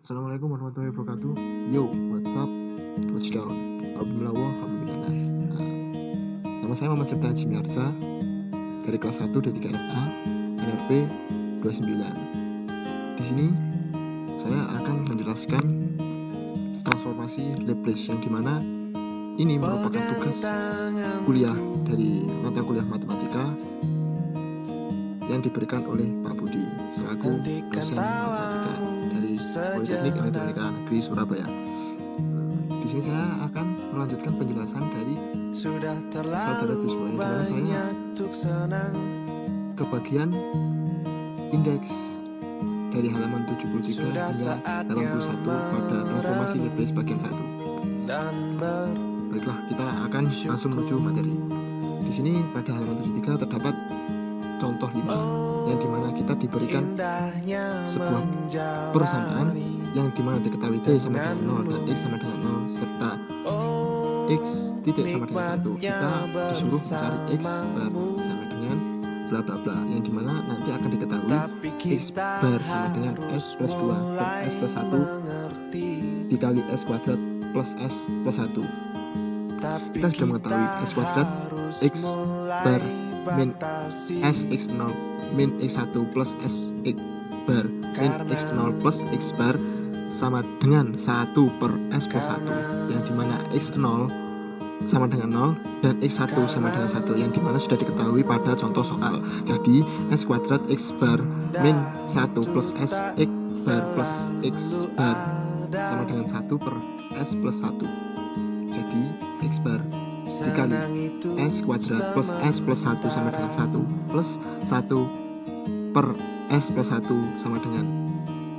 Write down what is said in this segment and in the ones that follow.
Assalamualaikum warahmatullahi wabarakatuh. Yo, what's up? What's down? Alhamdulillah, alhamdulillah. Nama saya Muhammad Septa Jimiarsa dari kelas 1 D3FA NRP 29. Di sini saya akan menjelaskan transformasi Laplace yang dimana ini merupakan tugas kuliah dari mata kuliah matematika yang diberikan oleh Pak Budi selaku dosen matematika dari Politeknik Elektronika Negeri Surabaya. Di sini saya akan melanjutkan penjelasan dari saudara Bisma yang dimana saya ke bagian indeks dari halaman 73 hingga 81 pada transformasi Laplace bagian 1. Baiklah, kita akan langsung menuju materi. Di sini pada halaman 73 terdapat contoh 5 yang dimana kita diberikan sebuah persamaan yang dimana diketahui D sama dengan 0 dan X sama dengan 0 serta X titik sama dengan 1. Kita disuruh mencari X bar sama dengan bla bla bla yang dimana nanti akan diketahui X bar sama dengan S plus 2 per S plus 1 dikali S kuadrat plus S plus 1. Kita sudah mengetahui S kuadrat X bar min S X0 min X1 plus S X bar min X0 plus X bar sama dengan 1 per S plus 1 yang dimana X0 sama dengan 0 dan X1 sama dengan 1 yang dimana sudah diketahui pada contoh soal. Jadi S kuadrat X bar min 1 plus S X bar plus X bar sama dengan 1 per S plus 1. Jadi X bar dikali S kuadrat plus S plus 1 sama dengan 1 plus 1 per S plus 1 sama dengan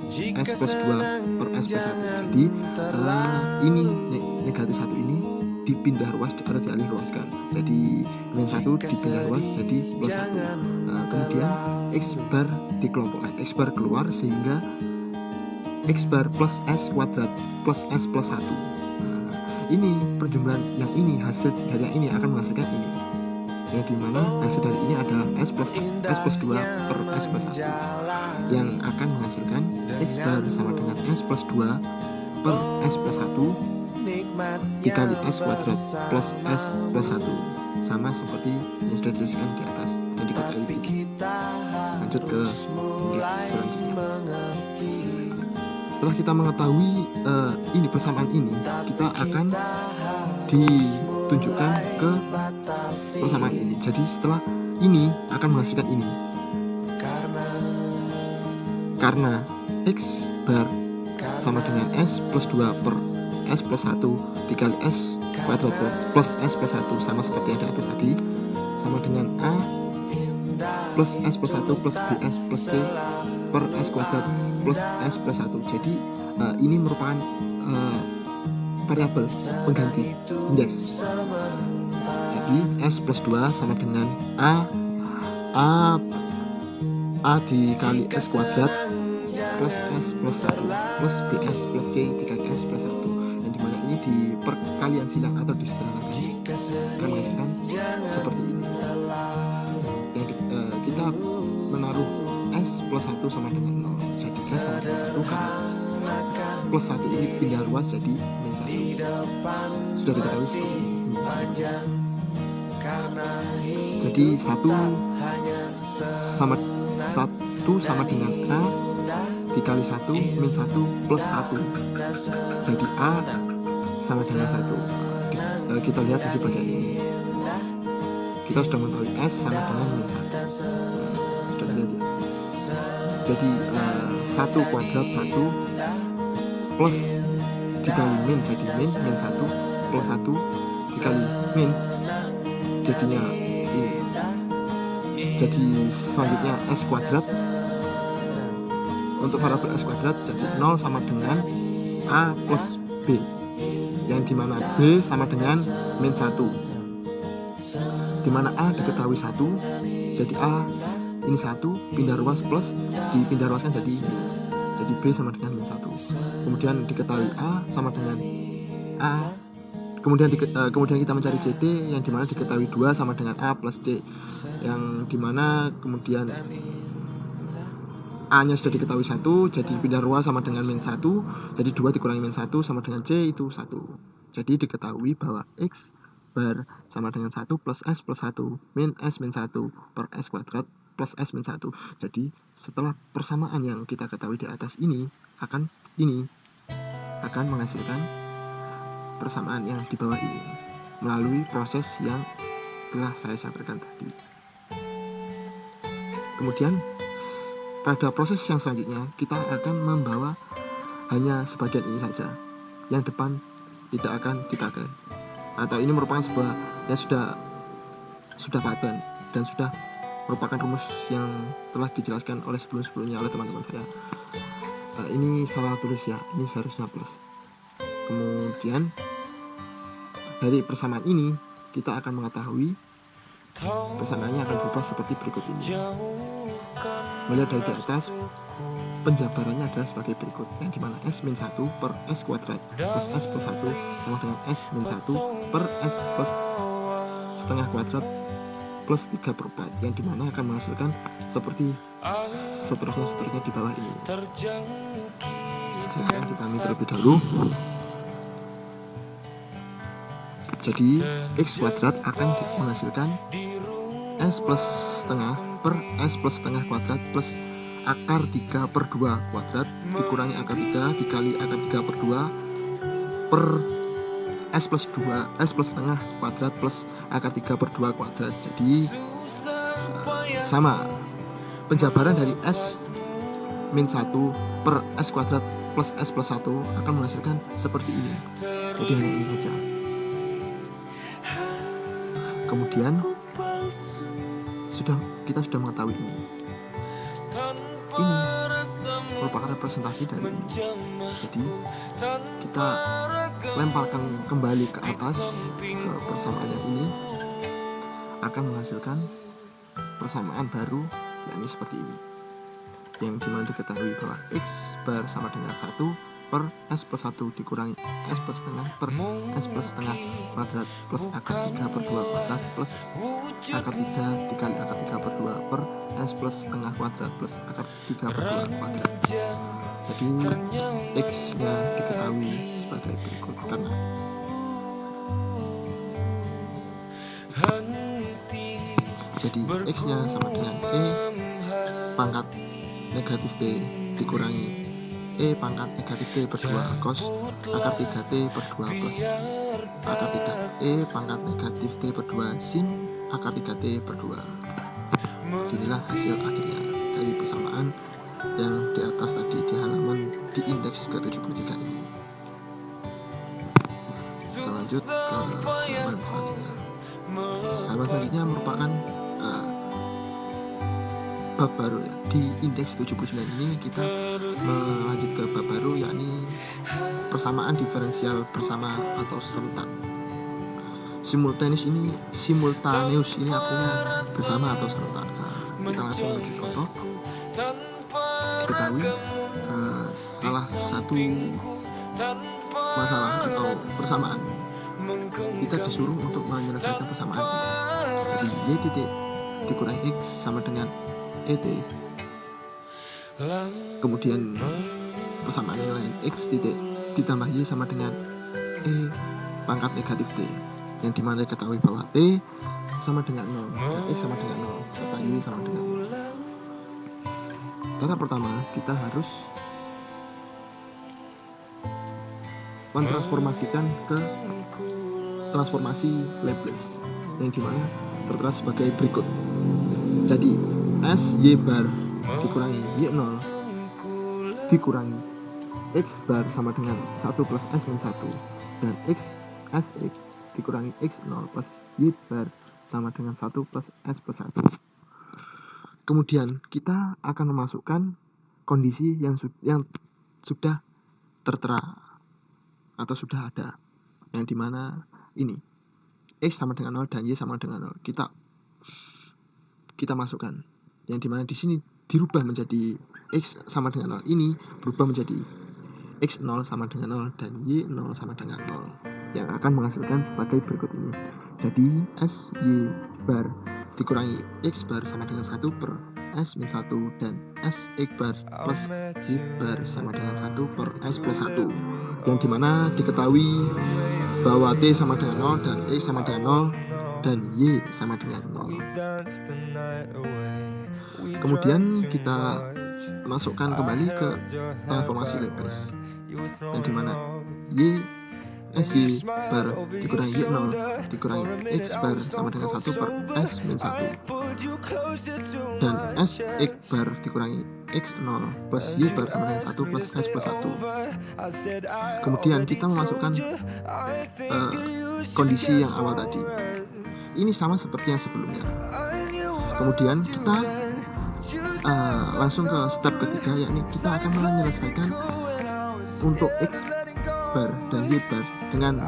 S plus 2 per S plus 1. Jadi ini negatif 1 ini dipindah ruas atau dialih ruaskan. Jadi min 1 dipindah ruas jadi plus 1. Kemudian X bar dikelompokkan, X bar keluar sehingga X bar plus S kuadrat plus S plus 1. Ini perjumlahan yang ini, hasil dari yang ini akan menghasilkan ini, yang dimana hasil dari ini adalah S plus 2 per S plus 1 yang akan menghasilkan X bar sama dengan S plus 2 per S plus 1 dikali S kuadrat plus S plus 1 sama seperti yang sudah dituliskan di atas yang diketahui. Lanjut ke indeks selanjutnya. Setelah kita mengetahui ini persamaan ini, kita akan ditunjukkan ke persamaan ini. Jadi setelah ini akan menghasilkan ini. Karena X bar sama dengan S plus 2 per S plus 1 dikali S kuadrat plus S plus 1 sama seperti yang di atas tadi, sama dengan A plus S plus 1 plus BS plus C per S kuadrat plus S plus 1. Jadi ini merupakan variabel pengganti indeks. Jadi S plus 2 sama dengan A dikali S kuadrat plus S plus 1 plus BS plus C dikali S plus 1 yang dimana ini di perkalian silang atau disederhanakan akan menghasilkan seperti ini. Dan kita menaruh S plus 1 sama dengan 0. Jadi S sama dengan 1 karena plus 1 ini pindah ruas jadi min 1. Sudah diketahui seperti ini. Jadi 1 sama dengan A dikali 1 min 1 plus 1. Jadi A sama dengan 1. Kita lihat sisi bagian ini. Kita sudah mengetahui S sama dengan min 1. Sudah lihat ya. Jadi 1 kuadrat 1 plus dikali min jadi min 1 plus 1 dikali min jadinya ini. Jadi selanjutnya S kuadrat, untuk variabel S kuadrat jadi 0 sama dengan A plus B yang dimana B sama dengan min 1, dimana A diketahui 1 jadi A ini 1 pindah ruas plus dipindah ruaskan jadi minus, jadi B sama dengan min 1. Kemudian diketahui A sama dengan A, kemudian kita mencari CT yang dimana diketahui 2 sama dengan A plus C yang dimana kemudian A nya sudah diketahui 1, jadi pindah ruas sama dengan min 1, jadi 2 dikurangi min 1 sama dengan C itu 1. Jadi diketahui bahwa X bar sama dengan 1 plus S plus 1 min S min 1 per S kuadrat plus S min 1. Jadi setelah persamaan yang kita ketahui di atas ini akan menghasilkan persamaan yang di bawah ini melalui proses yang telah saya sampaikan tadi. Kemudian pada proses yang selanjutnya kita akan membawa hanya sebagian ini saja, yang depan tidak akan dipakai, atau ini merupakan sebuah yang sudah paten dan sudah merupakan rumus yang telah dijelaskan oleh sebelumnya oleh teman-teman saya. Ini salah tulis ya, ini seharusnya plus. Kemudian dari persamaan ini kita akan mengetahui persamaannya akan berubah seperti berikut ini. Melihat dari di atas, penjabarannya adalah sebagai berikut, yang dimana S min 1 per S kuadrat plus S plus 1 sama dengan S min 1 per S plus setengah kuadrat plus 3 per 4, yang dimana akan menghasilkan seperti seterusnya di bawah ini. Silahkan dipahami terlebih dahulu. Jadi X kuadrat akan menghasilkan S plus setengah per S plus setengah kuadrat plus akar 3 per 2 kuadrat dikurangi akar 3 dikali akar 3 per 2 per S plus 2 S plus setengah kuadrat plus akar 3 per 2 kuadrat. Jadi sama, penjabaran dari S min 1 per S kuadrat plus S plus 1 akan menghasilkan seperti ini. Jadi hanya ini saja. Kemudian kita sudah mengetahui ini merupakan representasi dari ini. Jadi kita lemparkan kembali ke atas ke persamaan yang ini akan menghasilkan persamaan baru, yakni seperti ini, yang dimana diketahui bahwa X bar sama dengan 1 per S plus 1 dikurangi S plus setengah per S plus setengah kuadrat plus akar 3 per 2 kuadrat plus akar 3 dikali akar 3 per 2 per S plus setengah kuadrat plus akar 3 per 2 kuadrat. Jadi X nya diketahui sebagai berikut, karena jadi X nya sama dengan E pangkat negatif T dikurangi E pangkat negatif T per 2 cos akar 3T per 2 plus akar 3 E pangkat negatif T per 2 sin akar 3T per 2. Inilah hasil akhirnya dari persamaan yang di atas tadi di halaman di indeks ke-73 ini. Kita lanjut ke halaman selanjutnya. Halaman selanjutnya merupakan bab baru ya. Di indeks 79 ini kita melanjut ke bab baru, yakni persamaan diferensial bersama atau serentak. Simultaneous ini artinya bersama atau serentak. Kita langsung menuju contoh. Diketahui salah satu masalah atau persamaan, kita disuruh untuk menyelesaikan persamaan ini. Jadi Y titik dikurangi X sama dengan ET. Kemudian persamaan yang lain, X titik ditambah Y sama dengan E pangkat negatif T, yang dimana diketahui bahwa T sama dengan 0 dan X sama dengan 0 serta Y sama dengan 0. Cara pertama, kita harus mentransformasikan ke transformasi Laplace, yang dimana tertera sebagai berikut. Jadi S Y bar dikurangi Y0 dikurangi X bar sama dengan 1 plus S min 1, dan X SX dikurangi X0 plus Y bar sama dengan 1 plus S plus 1. Kemudian kita akan memasukkan kondisi yang sudah tertera atau sudah ada, yang dimana ini X sama dengan 0 dan Y sama dengan 0 kita masukkan, yang dimana di sini dirubah menjadi X sama dengan 0 ini berubah menjadi X0 sama dengan 0 dan Y0 sama dengan 0, yang akan menghasilkan sebagai berikut ini. Jadi S Y bar dikurangi X bar sama dengan 1 per S min 1 dan S X bar plus Y bar sama dengan 1 per S plus 1, yang dimana diketahui bahwa T sama dengan 0 dan X sama dengan 0 dan Y sama dengan 0. Kemudian kita masukkan kembali ke transformasi Laplace, yang dimana Y SY bar dikurangi Y0 dikurangi X bar sama dengan 1 per S min 1, dan S X bar dikurangi X0 plus Y bar sama dengan 1 plus S plus 1. Kemudian kita memasukkan kondisi yang awal tadi. Ini sama seperti yang sebelumnya. Kemudian kita langsung ke step ketiga, yakni kita akan menyelesaikan untuk X bar dan Y bar dengan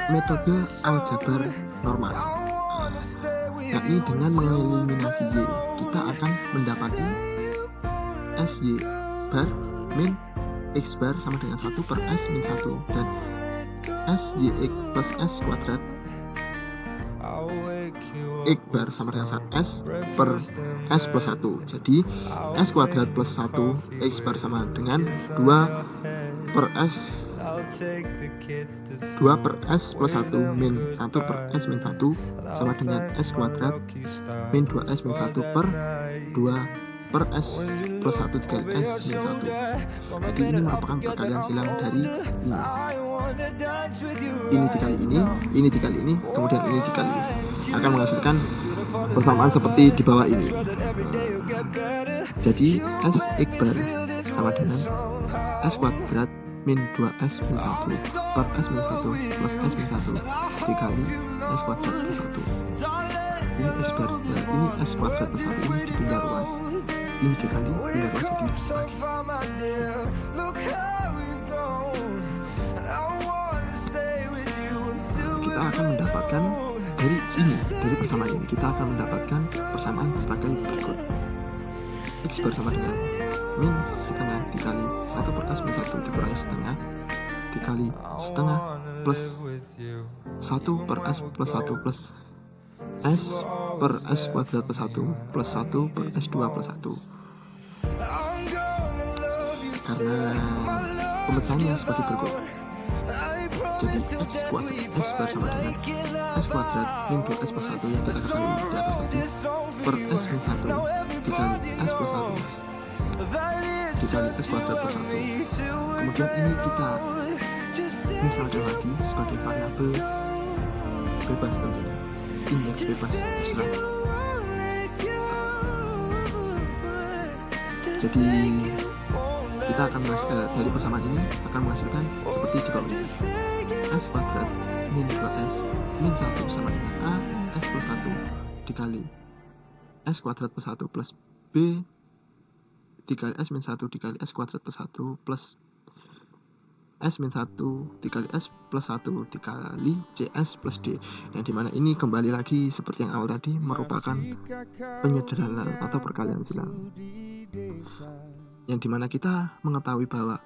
metode aljabar normal, yakni dengan mengeliminasi Y kita akan mendapati SY bar min X bar sama dengan 1 per S min 1 dan SYX plus S kuadrat X bar sama dengan S per S plus 1. Jadi S kuadrat plus 1 X bar sama dengan 2 per S 2 per S plus 1 min 1 per S min 1 sama dengan S kuadrat min 2S min 1 per 2 per S plus 1 dikali S min 1. Jadi ini merupakan perkalian silang dari ini dikali ini dikali ini, kemudian ini dikali ini, akan menghasilkan persamaan seperti di bawah ini. Jadi S X bar sama dengan S kuadrat min 2S min 1 per S min 1 plus S min 1 dikali S kuadrat plus 1. Ini S bar, ini S kuadrat plus 1 ini dipindah ruas, ini dikali pindah ruas jadi kita akan mendapatkan dari persamaan ini kita akan mendapatkan persamaan sebagai berikut. X bar sama dengan min setengah dikali 1 per S min 1 dikurangi setengah dikali setengah plus 1 per S plus 1 plus S per S kuadrat plus 1 plus 1 per S2 plus 1. Karena pemecahannya sebagai berikut. Jadi X kuadrat S bar sama dengan S kuadrat min 2S plus 1 yang kita ketahui di atas tadi per S min 1 dikali S plus 1 dikali S kuadrat plus 1. Kemudian ini kita misalkan lagi sebagai variabel bebas tentunya, indeks bebas terserah. Jadi kita akan dari persamaan ini akan menghasilkan seperti di bawah ini. S kuadrat min 2S min 1 sama dengan A S plus 1 dikali S kuadrat plus 1 plus B dikali S min 1 dikali S kuadrat plus 1 plus S min 1 dikali S plus 1 dikali CS plus D, yang dimana ini kembali lagi seperti yang awal tadi merupakan penyederhanaan atau perkalian silang, yang dimana kita mengetahui bahwa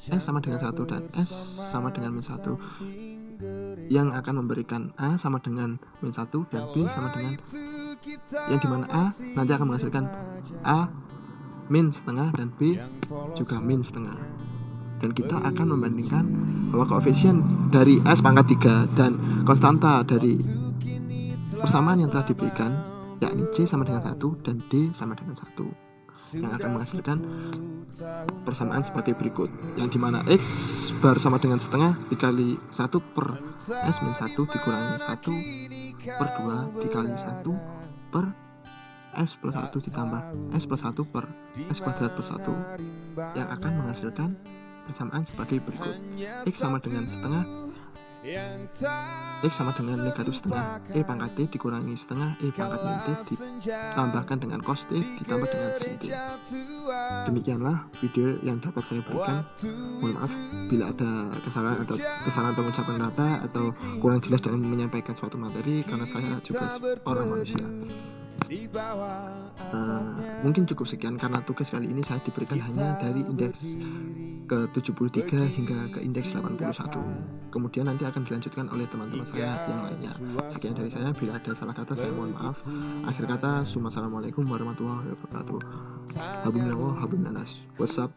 S sama dengan 1 dan S sama dengan min 1 yang akan memberikan A sama dengan min 1 dan B sama dengan, yang dimana A nanti akan menghasilkan A min setengah dan B juga min setengah. Dan kita akan membandingkan bahwa koefisien dari S pangkat 3 dan konstanta dari persamaan yang telah diberikan, yakni C sama dengan 1 dan D sama dengan 1, yang akan menghasilkan persamaan sebagai berikut, yang dimana X bar sama dengan setengah dikali 1 per S min 1 dikurangi 1 per 2 dikali 1 per S plus 1 ditambah S plus 1 per S kuadrat plus 1, yang akan menghasilkan persamaan sebagai berikut. X sama dengan setengah, X sama dengan negatif setengah E pangkat T dikurangi setengah E pangkat min T ditambahkan dengan cos T ditambah dengan sin T. Demikianlah video yang dapat saya berikan. Mohon maaf bila ada kesalahan atau kesalahan pengucapan kata atau kurang jelas dalam menyampaikan suatu materi, karena saya juga orang manusia. Mungkin cukup sekian karena tugas kali ini saya diberikan hanya dari indeks ke 73 hingga ke indeks 81. Kemudian nanti akan dilanjutkan oleh teman-teman saya yang lainnya. Sekian dari saya, bila ada salah kata saya mohon maaf. Akhir kata, assalamualaikum warahmatullahi wabarakatuh. Habibullah, habibullah nas. WhatsApp.